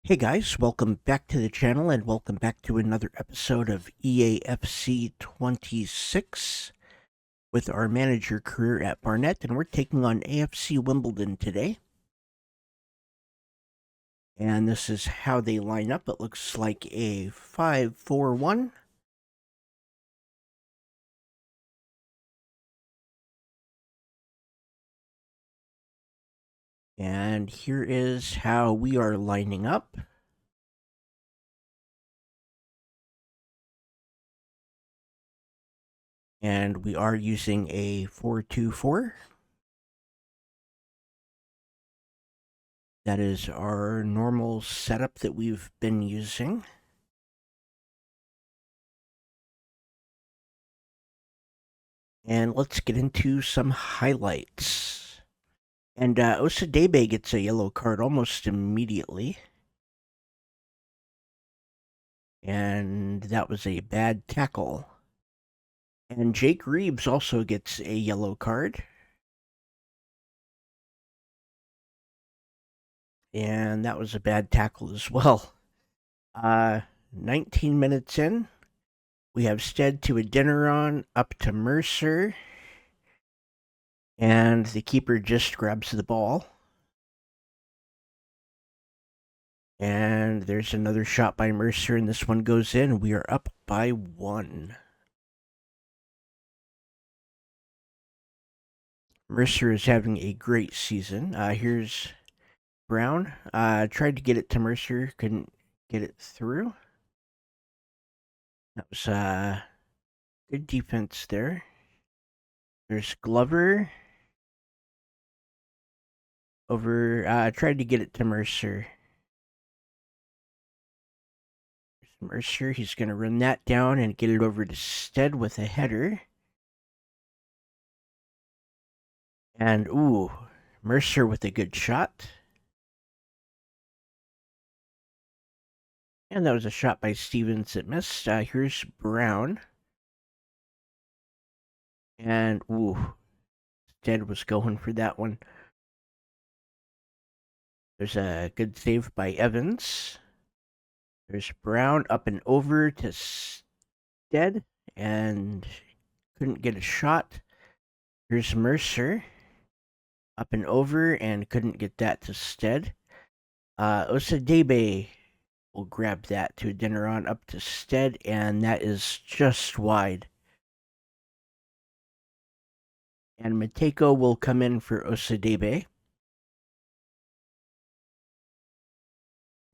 Hey guys, welcome back to the channel and welcome back to another episode of EAFC 26 with our manager career at Barnet, and we're taking on AFC Wimbledon today. And this is how they line up. It looks like a 5-4-1. And here is how we are lining up. And we are using a 4-2-4. That is our normal setup that we've been using. And let's get into some highlights. And Osadebe gets a yellow card almost immediately. And that was a bad tackle. And Jake Reeves also gets a yellow card. And that was a bad tackle as well. 19 minutes in, we have Stead to Adeniran, up to Mercer. And the keeper just grabs the ball. And there's another shot by Mercer, and this one goes in. We are up by 1. Mercer is having a great season. Here's Brown. Tried to get it to Mercer, couldn't get it through. That was good defense there. There's Glover. Tried to get it to Mercer. Mercer, he's going to run that down and get it over to Stead with a header. And, Mercer with a good shot. And that was a shot by Stevens that missed. Here's Brown. And, Stead was going for that one. There's a good save by Evans. There's Brown up and over to Stead and couldn't get a shot. Here's Mercer up and over and couldn't get that to Stead. Osadebe will grab that to Adeniran up to Stead, and that is just wide. And Mateko will come in for Osadebe.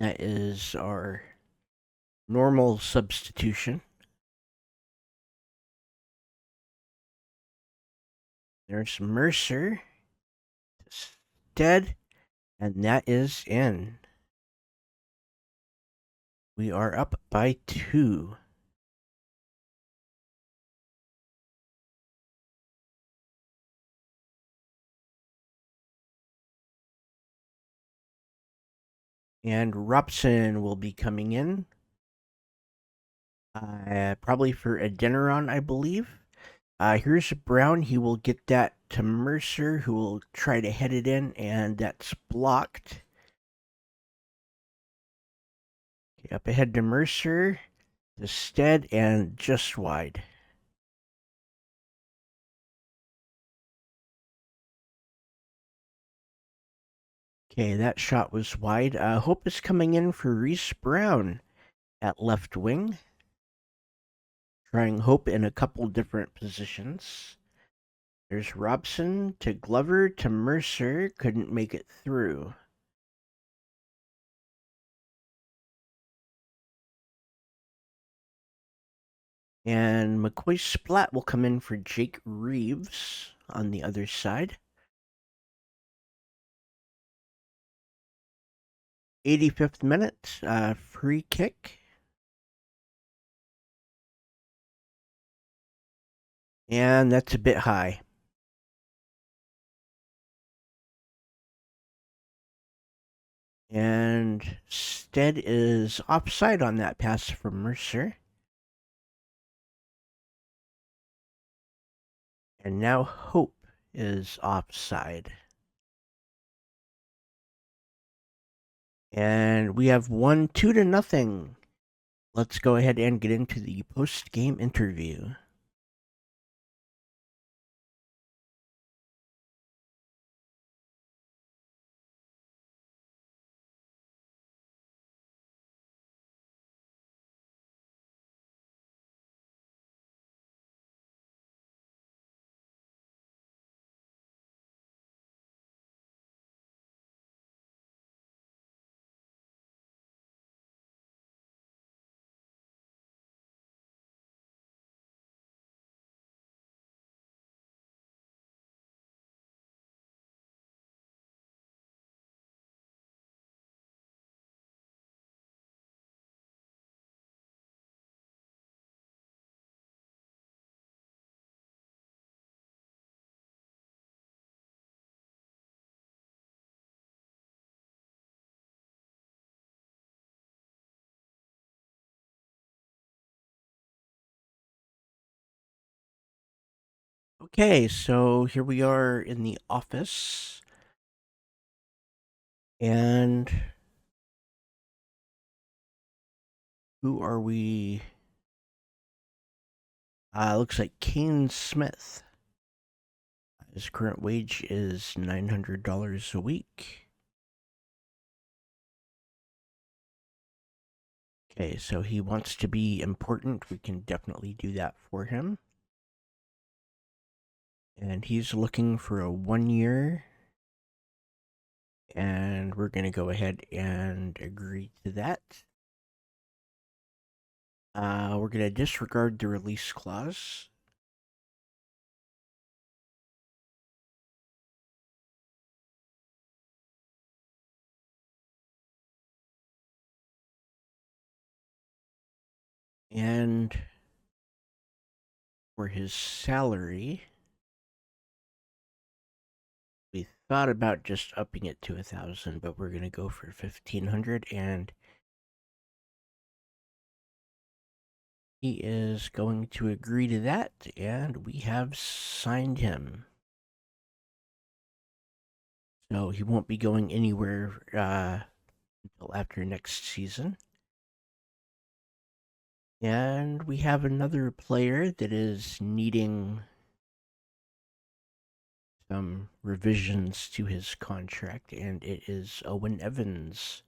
That is our normal substitution. There's Mercer to Stead, and that is in. We are up by 2. And Robson will be coming in. Probably for Adeniran, I believe. Here's Brown. He will get that to Mercer, who will try to head it in, and that's blocked. Okay, up ahead to Mercer, to Stead, and just wide. Okay, that shot was wide. Hope is coming in for Reese Brown at left wing. Trying Hope in a couple different positions. There's Robson to Glover to Mercer. Couldn't make it through. And McCoy Splat will come in for Jake Reeves on the other side. 85th minute, free kick. And that's a bit high. And Stead is offside on that pass from Mercer. And now Hope is offside. And we have won 2-0. Let's go ahead and get into the post-game interview. Okay, so here we are in the office. And who are we? Looks like Kane Smith. His current wage is $900 a week. Okay, so he wants to be important. We can definitely do that for him. And he's looking for a 1 year. And we're going to go ahead and agree to that. We're going to disregard the release clause. And for his salary, we thought about just upping it to 1,000, but we're gonna go for 1,500, and he is going to agree to that, and we have signed him. So he won't be going anywhere until after next season. And we have another player that is needing some revisions to his contract, and it is Owen Evans.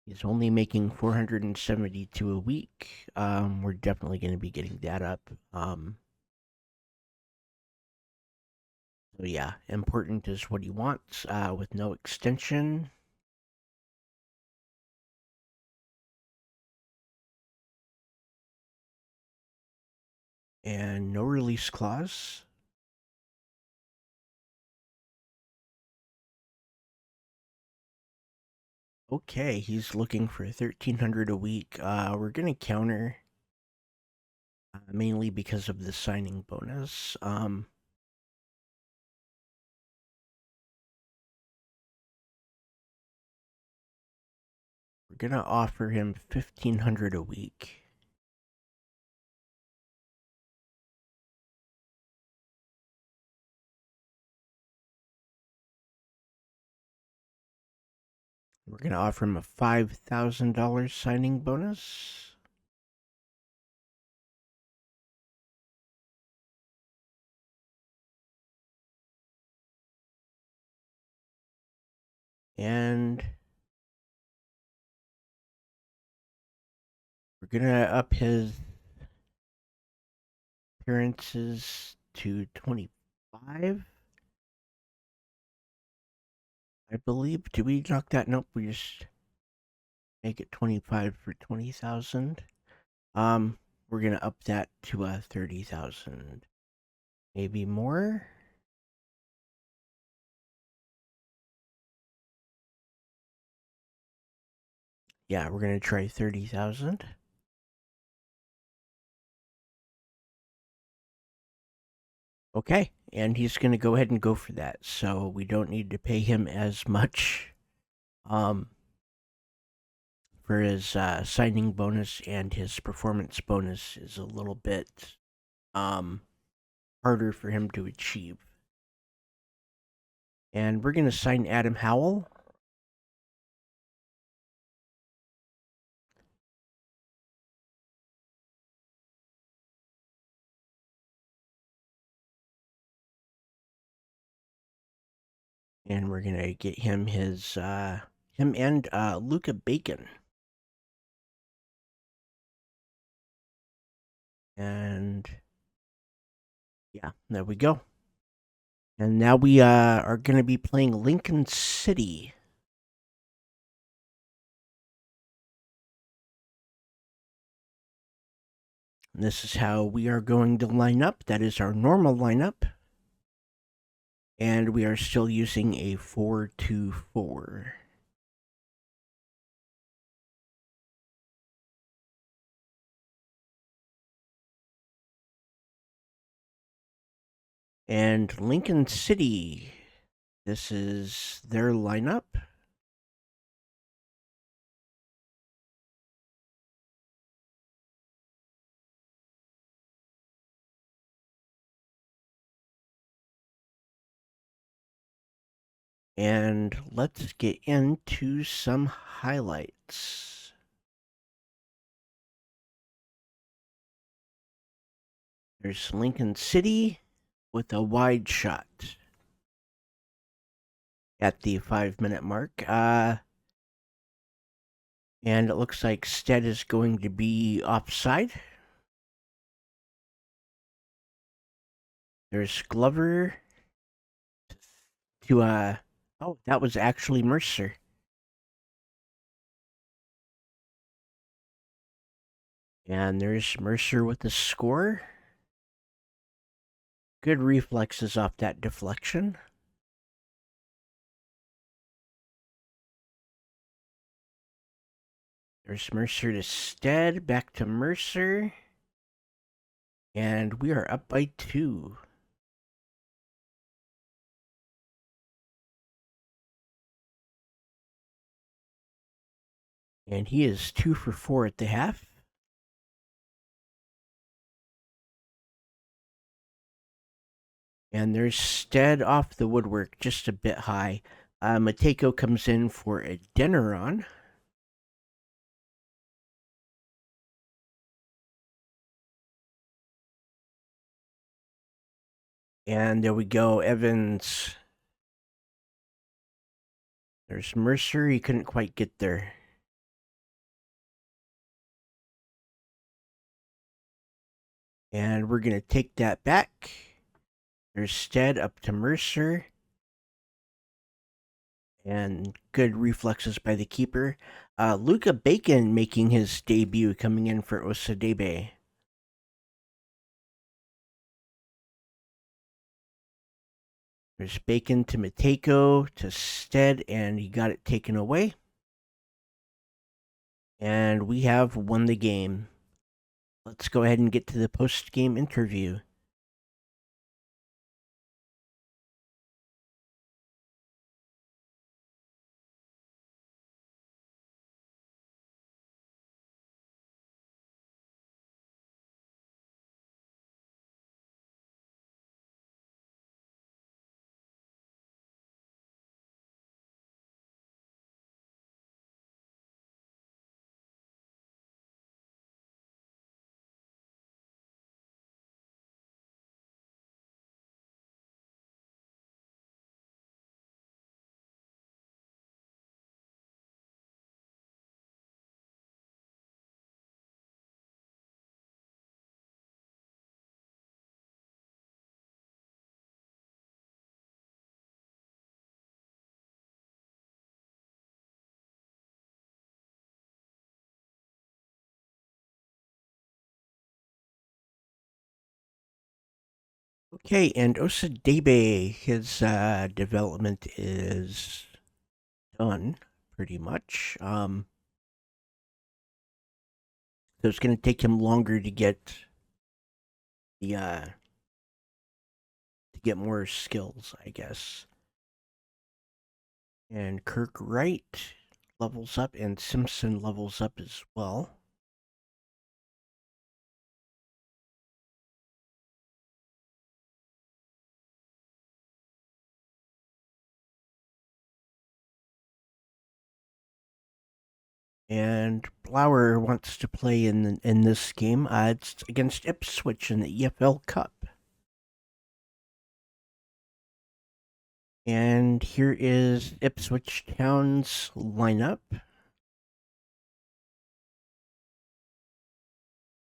He's only making 472 a week. We're definitely going to be getting that up. So yeah, important is what he wants, with no extension. And no release clause. Okay, he's looking for 1,300 a week. We're gonna counter, mainly because of the signing bonus. We're gonna offer him 1,500 a week. We're gonna offer him a $5,000 signing bonus. And we're gonna up his appearances to 25, I believe. Did we knock that? Nope, we just make it 25 for 20,000. We're gonna up that to 30,000. Maybe more? Yeah, we're gonna try 30,000. Okay, and he's gonna go ahead and go for that. So we don't need to pay him as much for his signing bonus, and his performance bonus is a little bit harder for him to achieve. And we're gonna sign Adam Howell. And we're going to get him his, him and Luca Bacon. And yeah, there we go. And now we are going to be playing Lincoln City. And this is how we are going to line up. That is our normal lineup. And we are still using a 4-2-4. And Lincoln City, this is their lineup. And let's get into some highlights. There's Lincoln City with a wide shot at the 5-minute mark. And it looks like Stead is going to be offside. There's Glover to oh, that was actually Mercer. And there's Mercer with the score. Good reflexes off that deflection. There's Mercer to Stead, back to Mercer. And we are up by 2. And he is 2 for 4 at the half. And there's Stead off the woodwork, just a bit high. Mateko comes in for a dinner on. And there we go, Evans. There's Mercer, he couldn't quite get there. And we're going to take that back. There's Stead up to Mercer. And good reflexes by the keeper. Luca Bacon making his debut, coming in for Osadebe. There's Bacon to Mateko to Stead, and he got it taken away. And we have won the game. Let's go ahead and get to the post-game interview. Okay, and Osadebe, his development is done, pretty much. So it's going to take him longer to get the to get more skills, I guess. And Kirk Wright levels up, and Simpson levels up as well. And Blower wants to play in this game. It's against Ipswich in the EFL Cup. And here is Ipswich Town's lineup.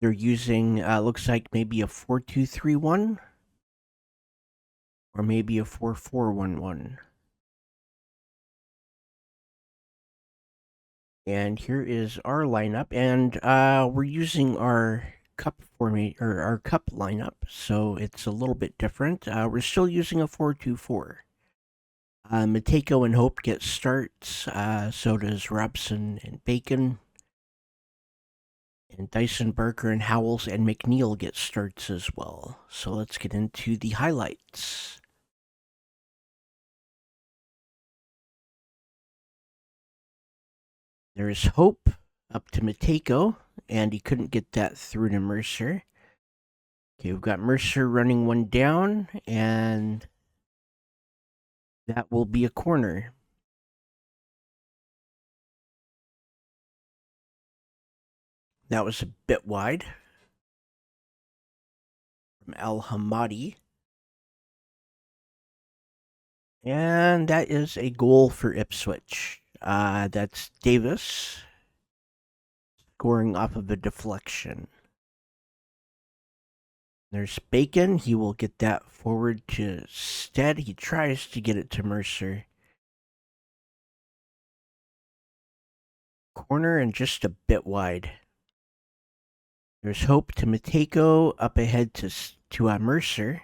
They're using, looks like maybe a 4-2-3-1 or maybe a 4-4-1-1. And here is our lineup, and we're using our cup or our cup lineup, so it's a little bit different. We're still using a 4-2-4. Mateko and Hope get starts. So does Robson and Bacon. And Dyson, Barker, and Howells and McNeil get starts as well. So let's get into the highlights. There's Hope up to Mateko, and he couldn't get that through to Mercer. Okay, we've got Mercer running one down, and that will be a corner. That was a bit wide from Al Hamadi. And that is a goal for Ipswich. That's Davis scoring off of a deflection. There's Bacon. He will get that forward to Stead. He tries to get it to Mercer. Corner and just a bit wide. There's Hope to Mateko. Up ahead to Mercer.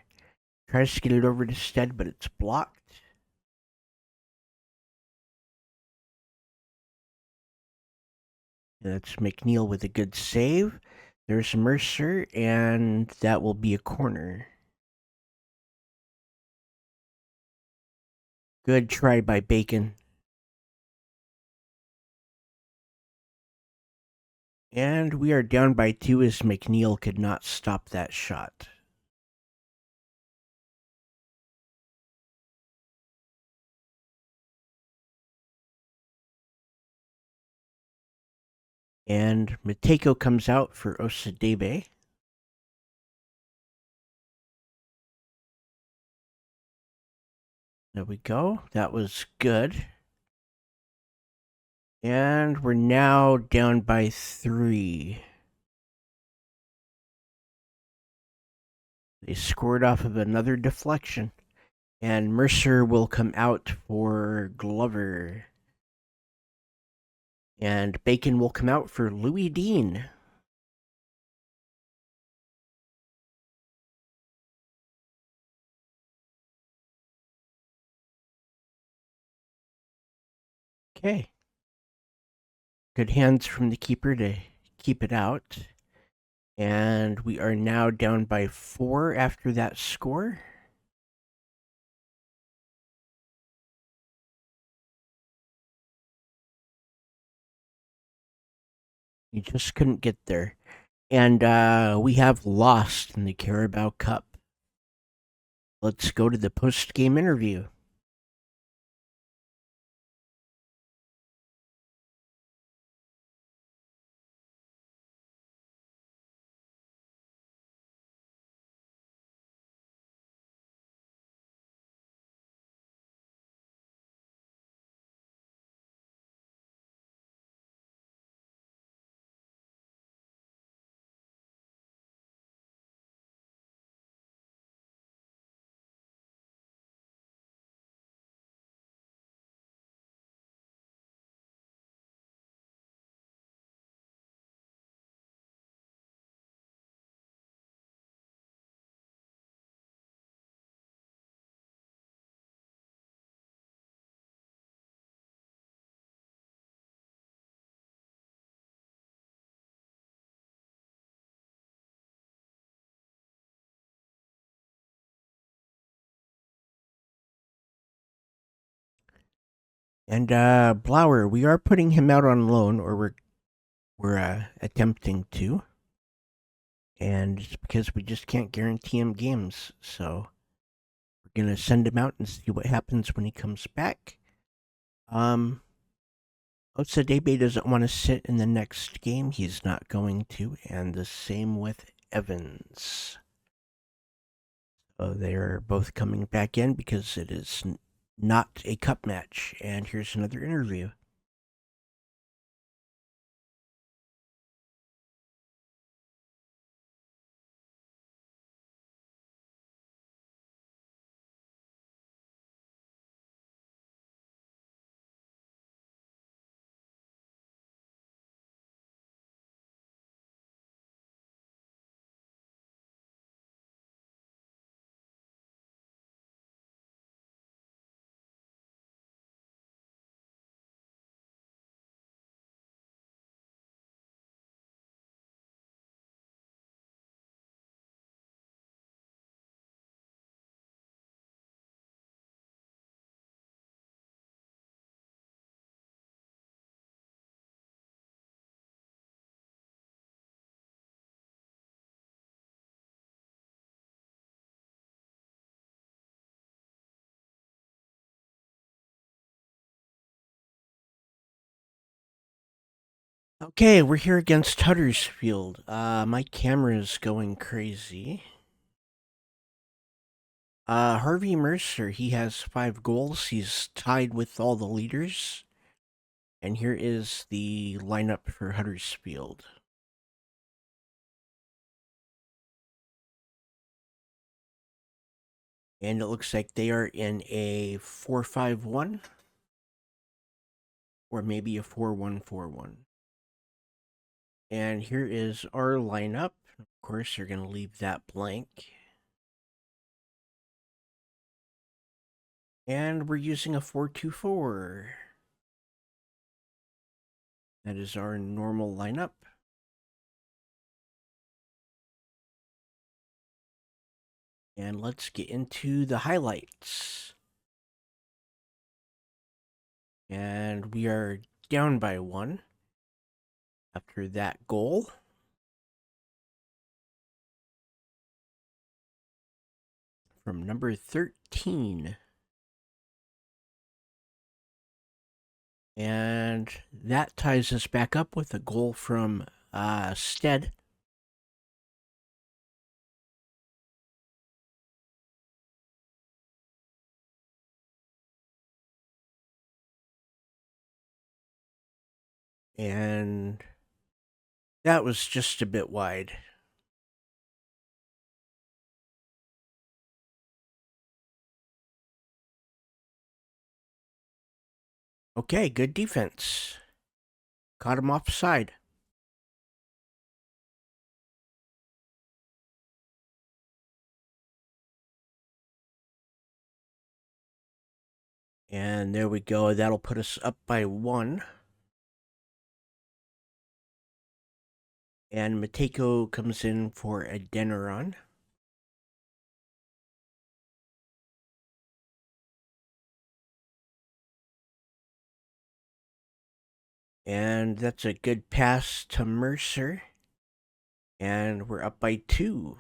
Tries to get it over to Stead, but it's blocked. That's McNeil with a good save. There's Mercer, and that will be a corner. Good try by Bacon. And we are down by 2 as McNeil could not stop that shot. And Mateko comes out for Osadebe. There we go. That was good. And we're now down by 3. They scored off of another deflection. And Mercer will come out for Glover. And Bacon will come out for Louis Dean. Okay. Good hands from the keeper to keep it out. And we are now down by 4 after that score. You just couldn't get there. And we have lost in the Carabao Cup. Let's go to the post-game interview. And Blauer, we are putting him out on loan, or we're attempting to. And it's because we just can't guarantee him games. So we're going to send him out and see what happens when he comes back. Otsadebe doesn't want to sit in the next game. He's not going to. And the same with Evans. So they're both coming back in because it is not a cup match. And here's another interview. Okay, we're here against Huddersfield. My camera is going crazy. Harvey Mercer, he has 5 goals. He's tied with all the leaders. And here is the lineup for Huddersfield. And it looks like they are in a 4-5-1 or maybe a 4-1-4-1. And here is our lineup. Of course, they're going to leave that blank. And we're using a 4-2-4. That is our normal lineup. And let's get into the highlights. And we are down by 1 after that goal. From number 13. And that ties us back up with a goal from Stead. And that was just a bit wide. Okay, good defense. Caught him offside. And there we go. That'll put us up by 1. And Mateko comes in for a Deneron. And that's a good pass to Mercer. And we're up by 2.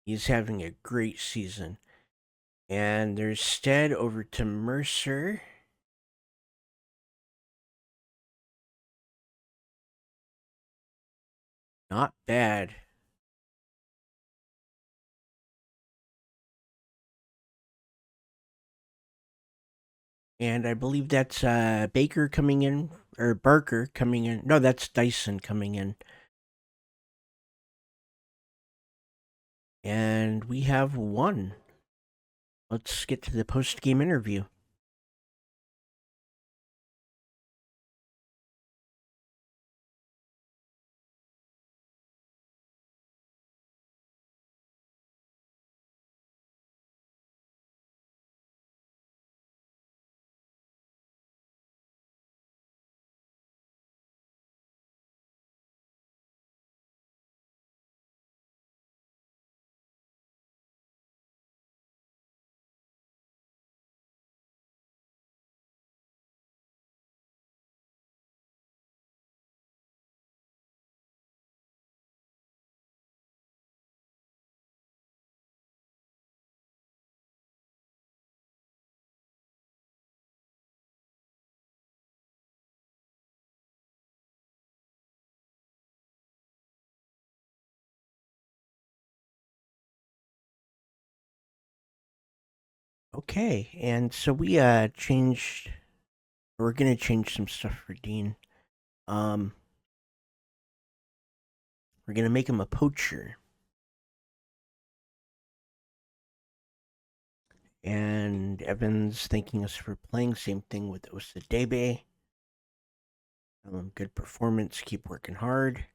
He's having a great season. And there's Stead over to Mercer. Not bad. And I believe that's Baker coming in, or Barker coming in. No, that's Dyson coming in. And we have 1. Let's get to the post-game interview. Okay, and so we changed. We're gonna change some stuff for Dean. Um, we're gonna make him a poacher, and Evan's thanking us for playing. Same thing with Osadebe. Good performance. Keep working hard.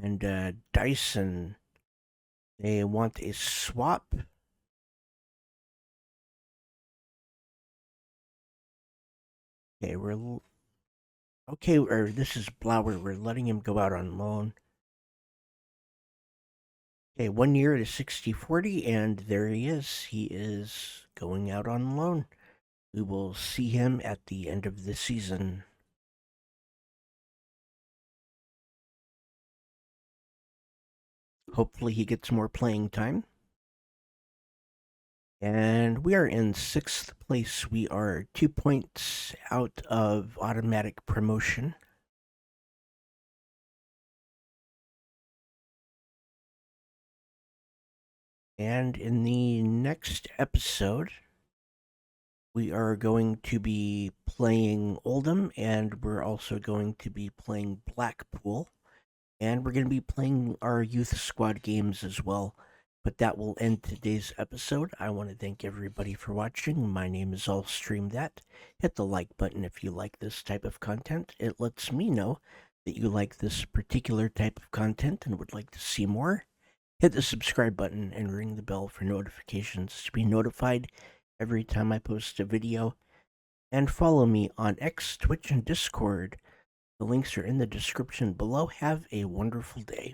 And Dyson, they want a swap. Okay, okay. Or this is Blower. We're letting him go out on loan. Okay, 1 year to 60-40, and there he is. He is going out on loan. We will see him at the end of the season. Hopefully, he gets more playing time. And we are in 6th place. We are 2 points out of automatic promotion. And in the next episode, we are going to be playing Oldham, and we're also going to be playing Blackpool. And we're going to be playing our youth squad games as well. But that will end today's episode. I want to thank everybody for watching. My name is illstreamthat. Hit the like button if you like this type of content. It lets me know that you like this particular type of content and would like to see more. Hit the subscribe button and ring the bell for notifications to be notified every time I post a video. And follow me on X, Twitch, and Discord. The links are in the description below. Have a wonderful day.